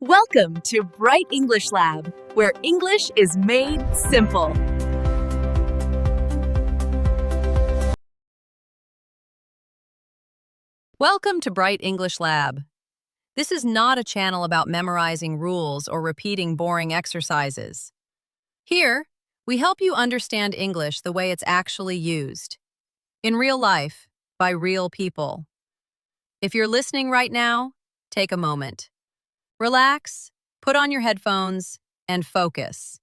Welcome to Bright English Lab, where English is made simple. Welcome to Bright English Lab. This is not a channel about memorizing rules or repeating boring exercises. Here, we help you understand English the way it's actually used, in real life, by real people. If you're listening right now, take a moment. Relax, put on your headphones, and focus.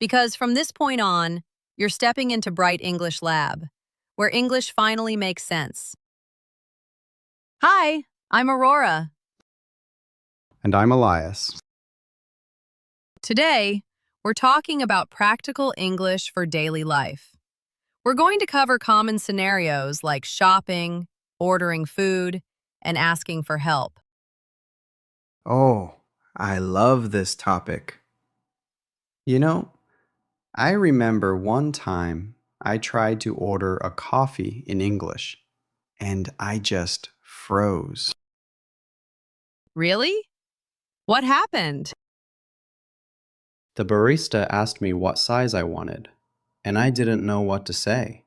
Because from this point on, you're stepping into Bright English Lab, where English finally makes sense. Hi, I'm Aurora. And I'm Elias. Today, we're talking about practical English for daily life. We're going to cover common scenarios like shopping, ordering food, and asking for help. Oh, I love this topic. You know, I remember one time I tried to order a coffee in English, and I just froze. Really? What happened? The barista asked me what size I wanted, and I didn't know what to say.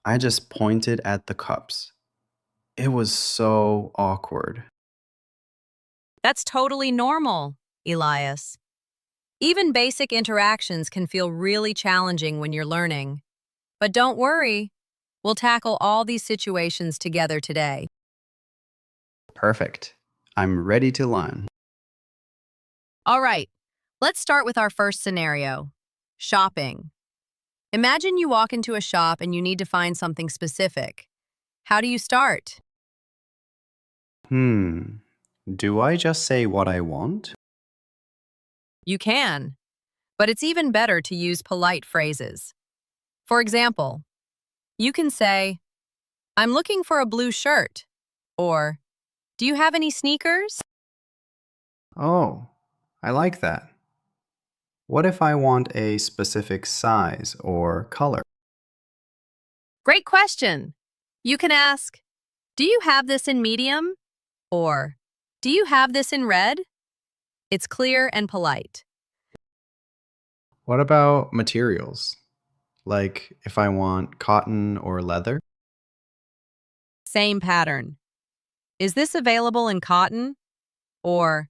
I just pointed at the cups. It was so awkward. That's totally normal, Elias. Even basic interactions can feel really challenging when you're learning. But don't worry, we'll tackle all these situations together today. Perfect. I'm ready to learn. All right, let's start with our first scenario, shopping. Imagine you walk into a shop and you need to find something specific. How do you start? Do I just say what I want? You can, but it's even better to use polite phrases. For example, you can say, "I'm looking for a blue shirt," or "Do you have any sneakers?" Oh, I like that. What if I want a specific size or color? Great question. You can ask, "Do you have this in medium?" Or, "Do you have this in red?" It's clear and polite. What about materials? Like if I want cotton or leather? Same pattern. "Is this available in cotton?" Or,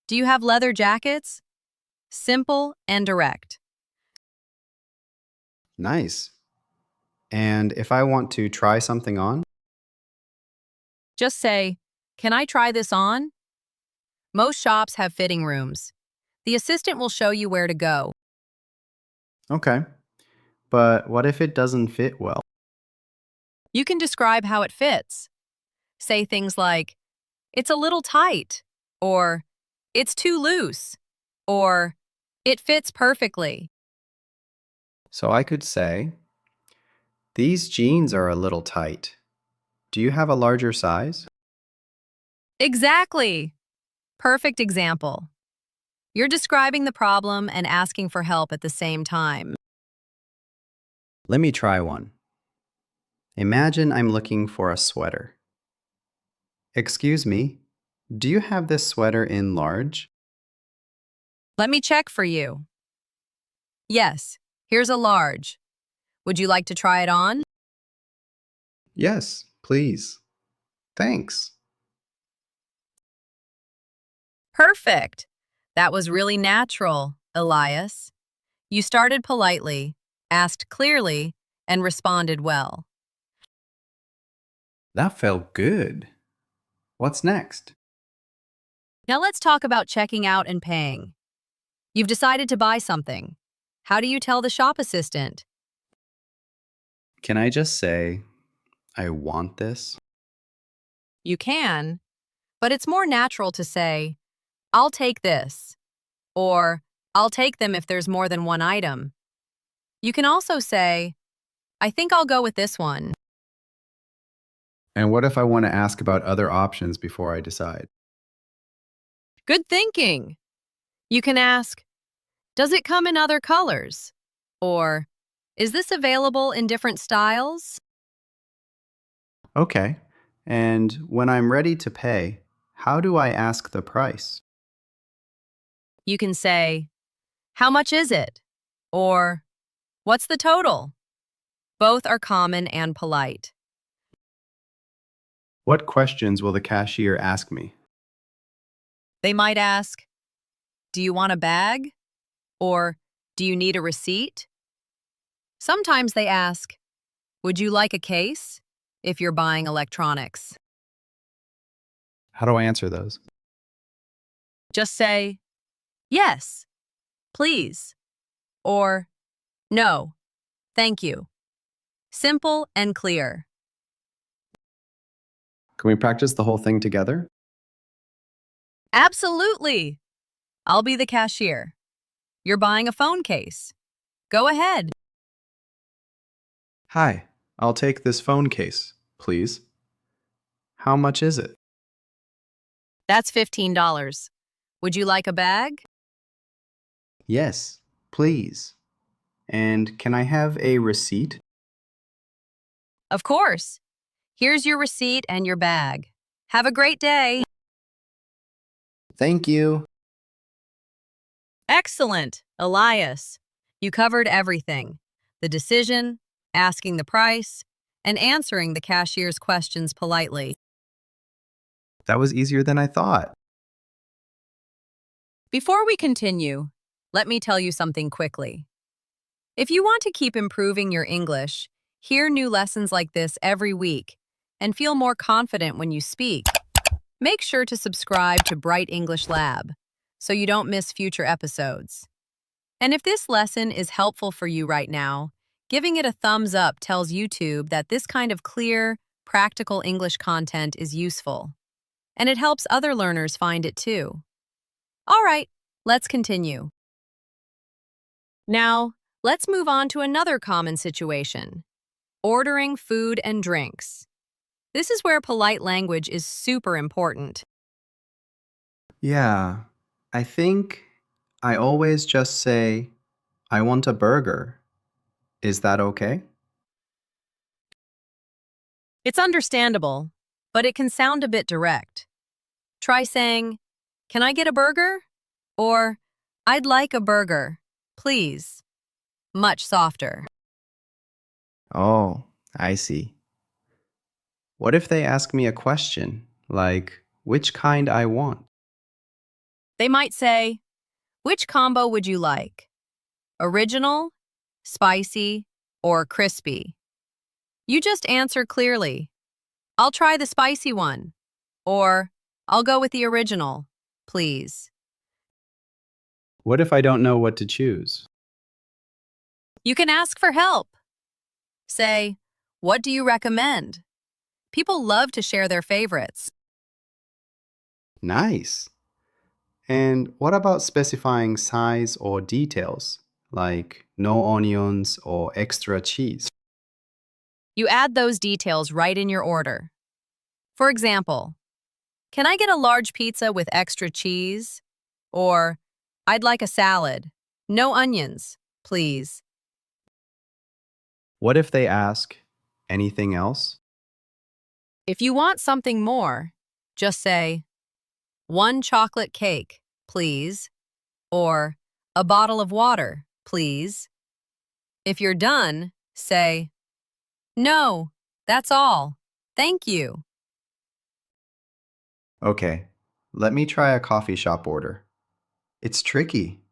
"Do you have leather jackets?" Simple and direct. Nice. And if I want to try something on? Just say, "Can I try this on?" Most shops have fitting rooms. The assistant will show you where to go. Okay. But what if it doesn't fit well? You can describe how it fits. Say things like, "It's a little tight," or "It's too loose," or "It fits perfectly." So I could say, these jeans are a little tight. Do you have a larger size? Exactly. Perfect example. You're describing the problem and asking for help at the same time. Let me try one. Imagine I'm looking for a sweater. Excuse me, do you have this sweater in large? Let me check for you. Yes, here's a large. Would you like to try it on? Yes, please. Thanks. Perfect. That was really natural, Elias. You started politely, asked clearly, and responded well. That felt good. What's next? Now let's talk about checking out and paying. You've decided to buy something. How do you tell the shop assistant? Can I just say, I want this? You can, but it's more natural to say, "I'll take this," or "I'll take them if there's more than one item." You can also say, "I think I'll go with this one." And what if I want to ask about other options before I decide? Good thinking. You can ask, "Does it come in other colors?" Or, "Is this available in different styles?" Okay. And when I'm ready to pay, how do I ask the price? You can say, "How much is it?" or "What's the total?" Both are common and polite. What questions will the cashier ask me? They might ask, "Do you want a bag?" or "Do you need a receipt?" Sometimes they ask, "Would you like a case?" if you're buying electronics. How do I answer those? Just say, "Yes, please," or "No, thank you." Simple and clear. Can we practice the whole thing together? Absolutely. I'll be the cashier. You're buying a phone case. Go ahead. Hi, I'll take this phone case, please. How much is it? That's $15. Would you like a bag? Yes, please. And can I have a receipt? Of course. Here's your receipt and your bag. Have a great day. Thank you. Excellent, Elias. You covered everything: the decision, asking the price, and answering the cashier's questions politely. That was easier than I thought. Before we continue, let me tell you something quickly. If you want to keep improving your English, hear new lessons like this every week, and feel more confident when you speak, make sure to subscribe to Bright English Lab so you don't miss future episodes. And if this lesson is helpful for you right now, giving it a thumbs up tells YouTube that this kind of clear, practical English content is useful. And it helps other learners find it too. All right, let's continue. Now, let's move on to another common situation: ordering food and drinks. This is where polite language is super important. Yeah, I think I always just say, I want a burger. Is that okay? It's understandable, but it can sound a bit direct. Try saying, "Can I get a burger?" or "I'd like a burger, please." Much softer. Oh, I see. What if they ask me a question, like which kind I want? They might say, "Which combo would you like? Original, spicy, or crispy?" You just answer clearly, "I'll try the spicy one," or "I'll go with the original, please." What if I don't know what to choose? You can ask for help. Say, "What do you recommend?" People love to share their favorites. Nice. And what about specifying size or details, like no onions or extra cheese? You add those details right in your order. For example, "Can I get a large pizza with extra cheese?" Or, "I'd like a salad. No onions, please." What if they ask, anything else? If you want something more, just say, "One chocolate cake, please," or "A bottle of water, please." If you're done, say, "No, that's all. Thank you." Okay, let me try a coffee shop order. It's tricky.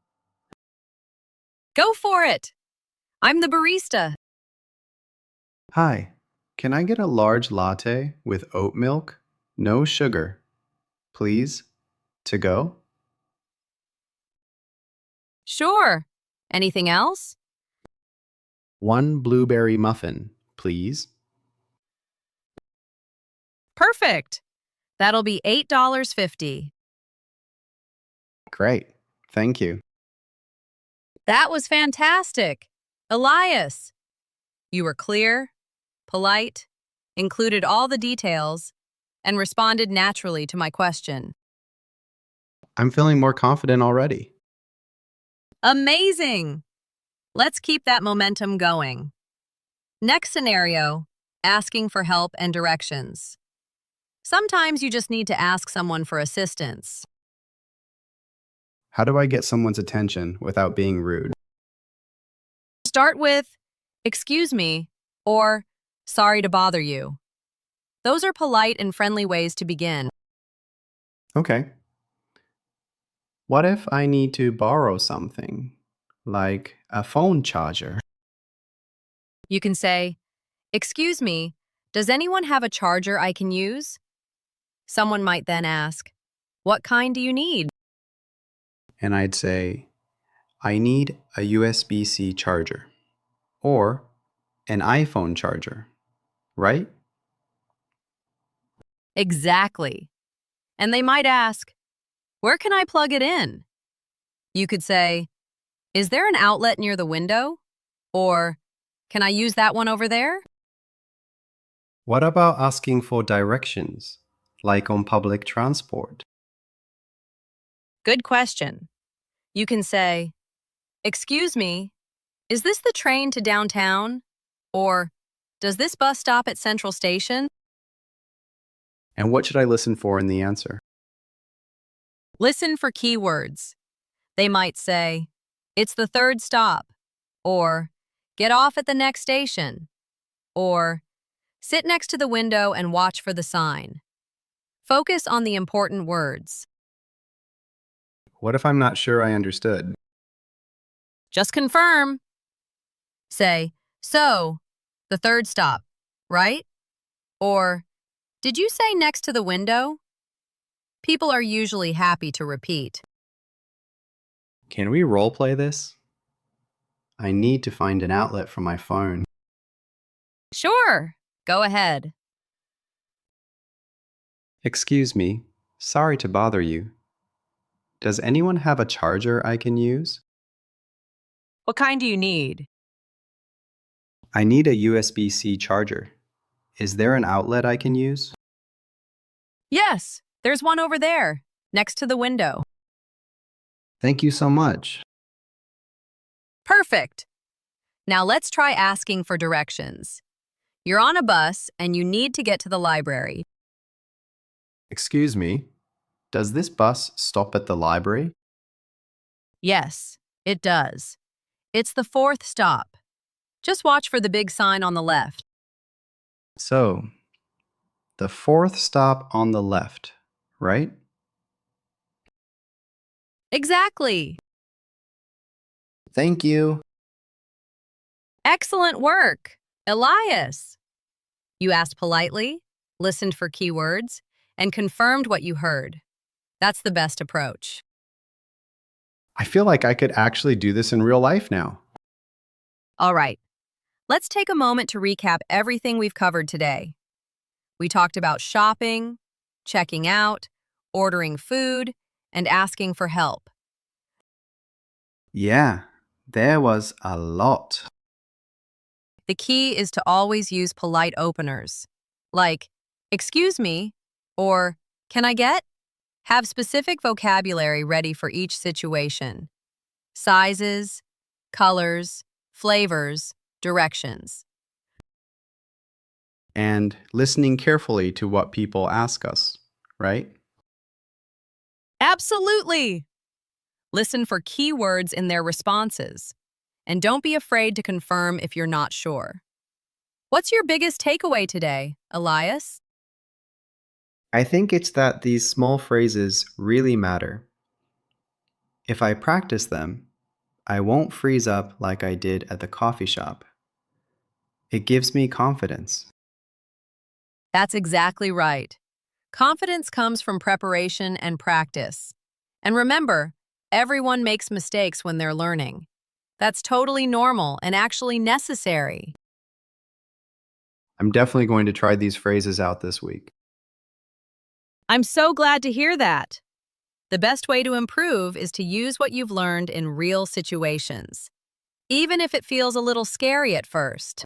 Go for it. I'm the barista. Hi, can I get a large latte with oat milk? No sugar, please? To go? Sure. Anything else? One blueberry muffin, please. Perfect. That'll be $8.50. Great, thank you. That was fantastic. Elias, you were clear, polite, included all the details, and responded naturally to my question. I'm feeling more confident already. Amazing! Let's keep that momentum going. Next scenario: asking for help and directions. Sometimes you just need to ask someone for assistance. How do I get someone's attention without being rude? Start with, excuse me, or sorry to bother you. Those are polite and friendly ways to begin. Okay. What if I need to borrow something, like a phone charger? You can say, excuse me, does anyone have a charger I can use? Someone might then ask, what kind do you need? And I'd say, I need a USB-C charger or an iPhone charger, right? Exactly. And they might ask, where can I plug it in? You could say, is there an outlet near the window? Or, can I use that one over there? What about asking for directions, like on public transport? Good question. You can say, excuse me, is this the train to downtown? Or, does this bus stop at Central Station? And what should I listen for in the answer? Listen for keywords. They might say, it's the third stop, or get off at the next station, or sit next to the window and watch for the sign. Focus on the important words. What if I'm not sure I understood? Just confirm. Say, so, the third stop, right? Or, did you say next to the window? People are usually happy to repeat. Can we role play this? I need to find an outlet for my phone. Sure, go ahead. Excuse me, sorry to bother you. Does anyone have a charger I can use? What kind do you need? I need a USB-C charger. Is there an outlet I can use? Yes, there's one over there, next to the window. Thank you so much. Perfect. Now let's try asking for directions. You're on a bus and you need to get to the library. Excuse me, does this bus stop at the library? Yes, it does. It's the fourth stop. Just watch for the big sign on the left. So, the fourth stop on the left, right? Exactly. Thank you. Excellent work, Elias. You asked politely, listened for keywords, and confirmed what you heard. That's the best approach. I feel like I could actually do this in real life now. All right, let's take a moment to recap everything we've covered today. We talked about shopping, checking out, ordering food, and asking for help. Yeah, there was a lot. The key is to always use polite openers, like, excuse me, or can I get? Have specific vocabulary ready for each situation. Sizes, colors, flavors, directions. And listening carefully to what people ask us, right? Absolutely! Listen for keywords in their responses. And don't be afraid to confirm if you're not sure. What's your biggest takeaway today, Elias? I think it's that these small phrases really matter. If I practice them, I won't freeze up like I did at the coffee shop. It gives me confidence. That's exactly right. Confidence comes from preparation and practice. And remember, everyone makes mistakes when they're learning. That's totally normal and actually necessary. I'm definitely going to try these phrases out this week. I'm so glad to hear that. The best way to improve is to use what you've learned in real situations, even if it feels a little scary at first.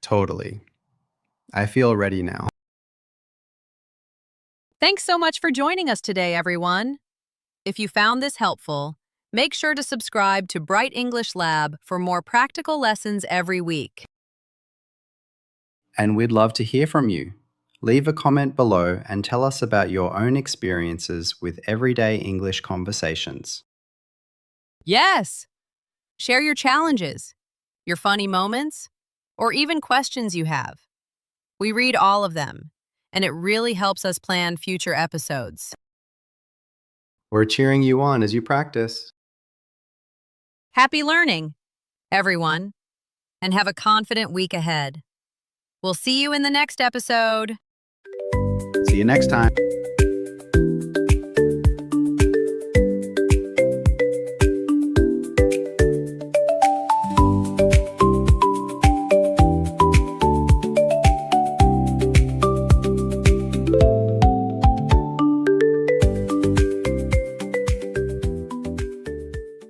Totally. I feel ready now. Thanks so much for joining us today, everyone. If you found this helpful, make sure to subscribe to Bright English Lab for more practical lessons every week. And we'd love to hear from you. Leave a comment below and tell us about your own experiences with everyday English conversations. Yes! Share your challenges, your funny moments, or even questions you have. We read all of them, and it really helps us plan future episodes. We're cheering you on as you practice. Happy learning, everyone, and have a confident week ahead. We'll see you in the next episode. See you next time.